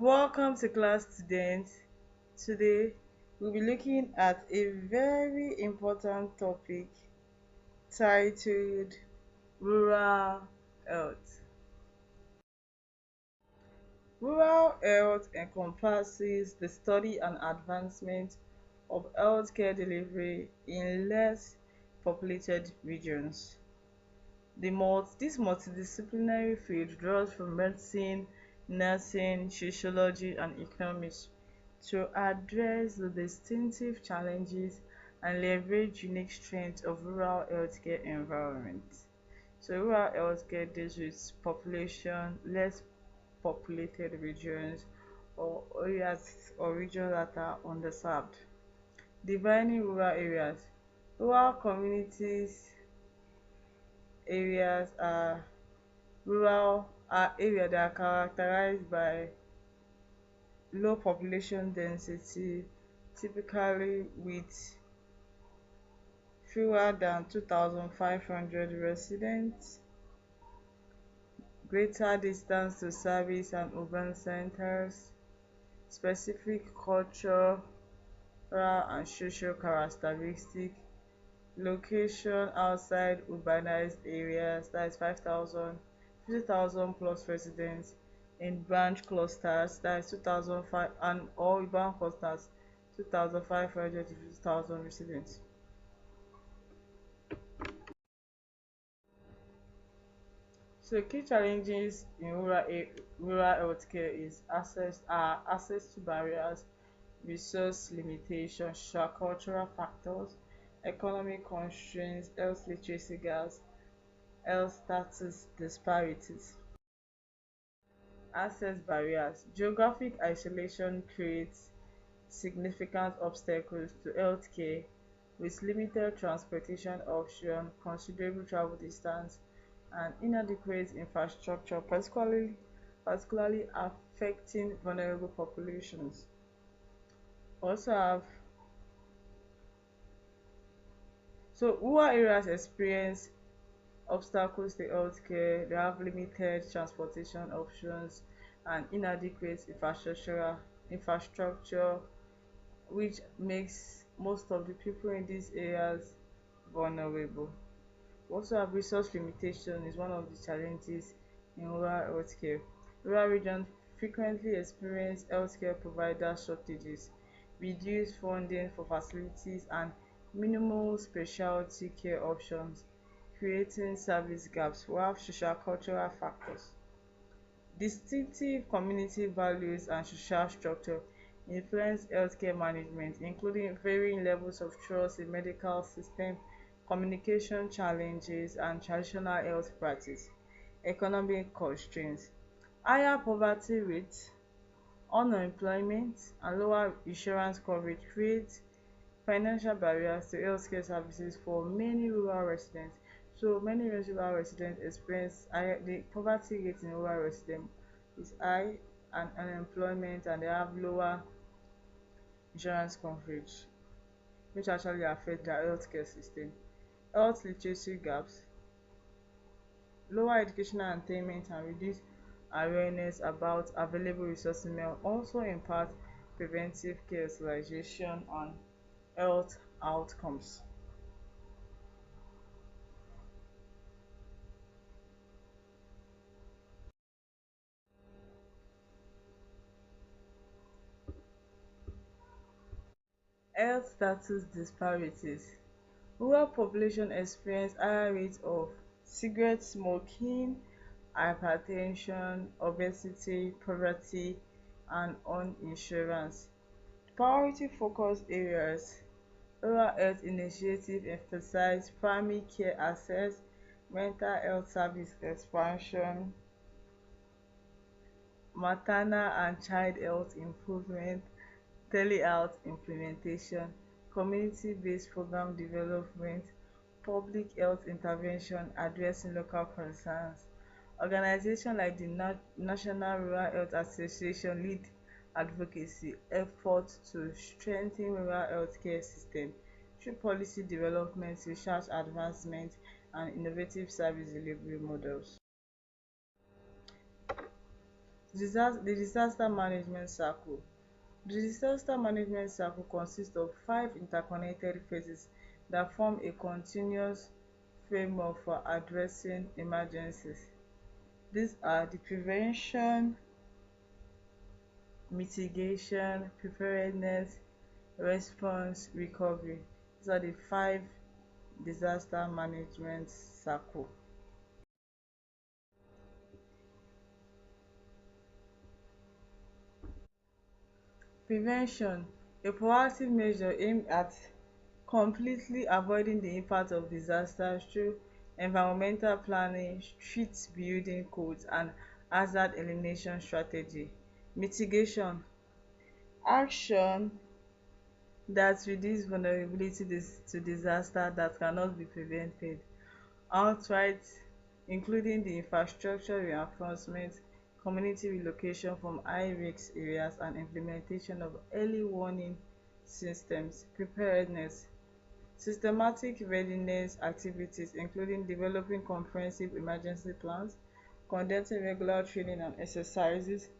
Welcome to class, students. Today we'll be looking at a very important topic titled Rural Health. Rural health encompasses the study and advancement of healthcare delivery in less populated regions. This multidisciplinary field draws from medicine, nursing, sociology, and economics to address the distinctive challenges and leverage unique strengths of rural healthcare environments. So rural healthcare deals with less populated regions or areas or regions that are underserved. Defining rural areas. Rural communities areas are areas that are characterized by low population density, typically with fewer than 2,500 residents, greater distance to service and urban centers, specific cultural and social characteristics, location outside urbanized areas, that is 5,000, 50,000 plus residents in branch clusters, that is 2,005, and all urban clusters 2,500 to 50,000 residents. So key challenges in rural healthcare is access to barriers, resource limitations, social-cultural factors, economic constraints, health literacy gaps, health status disparities. Access barriers. Geographic isolation creates significant obstacles to healthcare with limited transportation options, considerable travel distance, and inadequate infrastructure, particularly affecting vulnerable populations. Also have rural areas experience obstacles to healthcare. They have limited transportation options and inadequate infrastructure, which makes most of the people in these areas vulnerable. We also have resource limitation is one of the challenges in rural healthcare. Rural regions frequently experience healthcare provider shortages, reduced funding for facilities, and minimal specialty care options, creating service gaps. We have social cultural factors. Distinctive community values and social structure influence healthcare management, including varying levels of trust in medical system, communication challenges, and traditional health practice. Economic constraints. Higher poverty rates, unemployment, and lower insurance coverage create financial barriers to healthcare services for many rural residents. So many rural residents experience the poverty rate in rural residents is high, and unemployment, and they have lower insurance coverage, which actually affect their healthcare system. Health literacy gaps. Lower educational attainment and reduced awareness about available resources may also impact preventive care utilization and health outcomes. Health status disparities. Rural population experience higher rates of cigarette smoking, hypertension, obesity, poverty, and uninsurance. Priority focus areas. Rural health initiatives emphasize primary care access, mental health service expansion, maternal and child health improvement, telehealth implementation, community-based program development, public health intervention addressing local concerns. Organizations like the National Rural Health Association lead advocacy efforts to strengthen rural healthcare system through policy development, research advancement, and innovative service delivery models. The disaster management circle. The disaster management cycle consists of 5 interconnected phases that form a continuous framework for addressing emergencies. These are the prevention, mitigation, preparedness, response, recovery. These are the 5 disaster management cycle. Prevention, a proactive measure aimed at completely avoiding the impact of disasters through environmental planning, strict building codes and hazard elimination strategy. Mitigation, action that reduce vulnerability to disaster that cannot be prevented outright, including the infrastructure reinforcement, community relocation from high-risk areas and implementation of early warning systems. Preparedness, systematic readiness activities including developing comprehensive emergency plans, conducting regular training and exercises,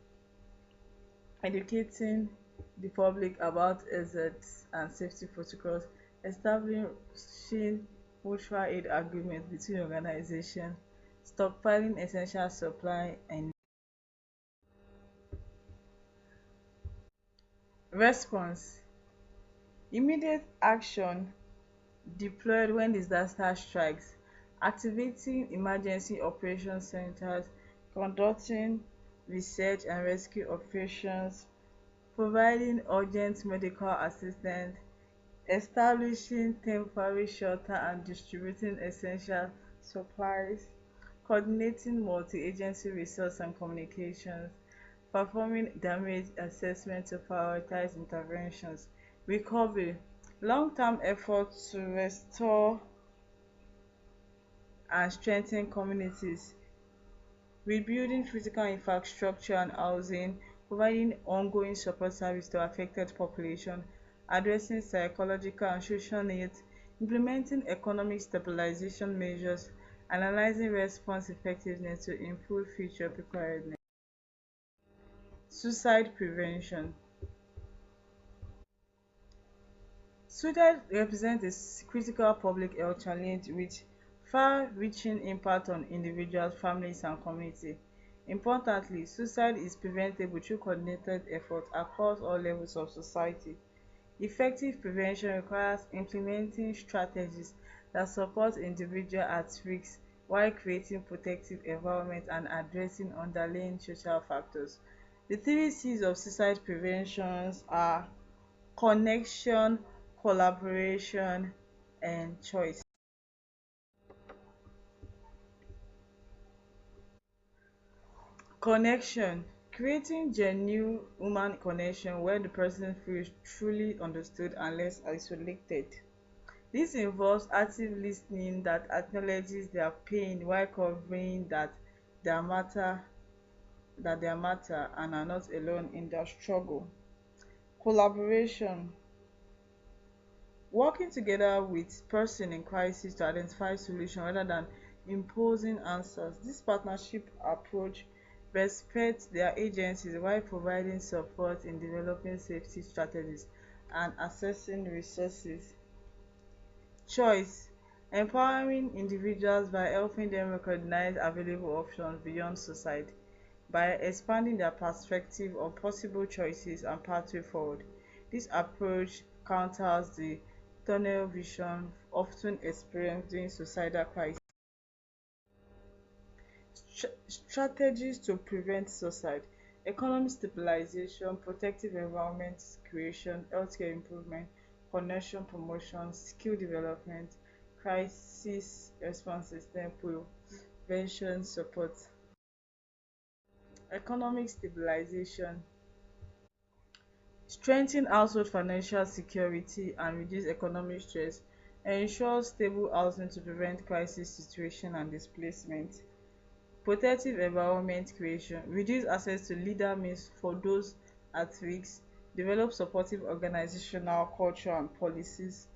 educating the public about hazards and safety protocols, establishing mutual aid agreements between organizations, stockpiling essential supply and response. Immediate action deployed when disaster strikes, activating emergency operation centers, conducting research and rescue operations, providing urgent medical assistance, establishing temporary shelter and distributing essential supplies, coordinating multi-agency resource and communications, performing damage assessment to prioritize interventions. Recovery, long-term efforts to restore and strengthen communities, rebuilding critical infrastructure and housing, providing ongoing support service to affected population, addressing psychological and social needs, implementing economic stabilization measures, analyzing response effectiveness to improve future preparedness. Suicide prevention. Suicide represents a critical public health challenge with far-reaching impact on individuals, families and community. Importantly, suicide is preventable through coordinated effort across all levels of society. Effective prevention requires implementing strategies that support individuals at risk while creating protective environment and addressing underlying social factors. The 3 C's of suicide prevention are connection, collaboration and choice. Connection, creating genuine human connection where the person feels truly understood and less isolated. This involves active listening that acknowledges their pain while covering their matter their matter and are not alone in their struggle. Collaboration, working together with person in crisis to identify solution rather than imposing answers. This partnership approach respects their agencies while providing support in developing safety strategies and assessing resources. Choice, empowering individuals by helping them recognize available options beyond suicide by expanding their perspective on possible choices and pathway forward. This approach counters the tunnel vision often experienced during suicidal crises. Strategies to prevent suicide: economic stabilization, protective environment creation, healthcare improvement, connection promotion, skill development, crisis response system, prevention support. Economic stabilization: strengthen household financial security and reduce economic stress, ensure stable housing to prevent crisis situation and displacement. Protective environment creation: reduce access to legal means for those at risk, develop supportive organizational culture and policies,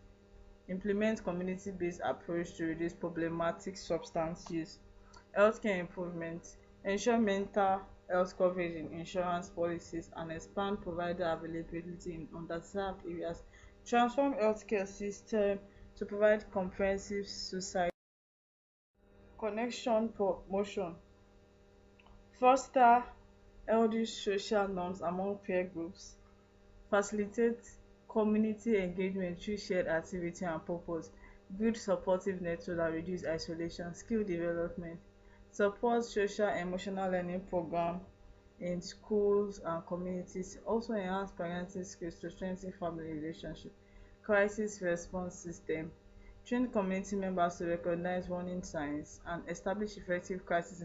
implement community-based approach to reduce problematic substance use. Healthcare improvement: ensure mental health coverage in insurance policies, and expand provider availability in underserved areas. Transform healthcare system to provide comprehensive suicide connection promotion. Foster healthy social norms among peer groups. Facilitate community engagement through shared activity and purpose. Build supportive network that reduce isolation. Skill development. Support social emotional learning program in schools and communities. Also enhance parenting skills to strengthen family relationship. Crisis response system. Train community members to recognize warning signs and establish effective crisis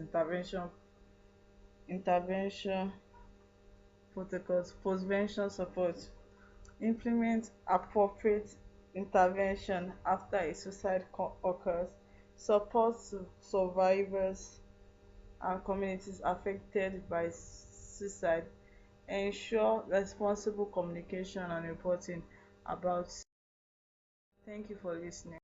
intervention protocols. Postvention support. Implement appropriate intervention after a suicide occurs. Support survivors and communities affected by suicide. Ensure responsible communication and reporting about. Thank you for listening.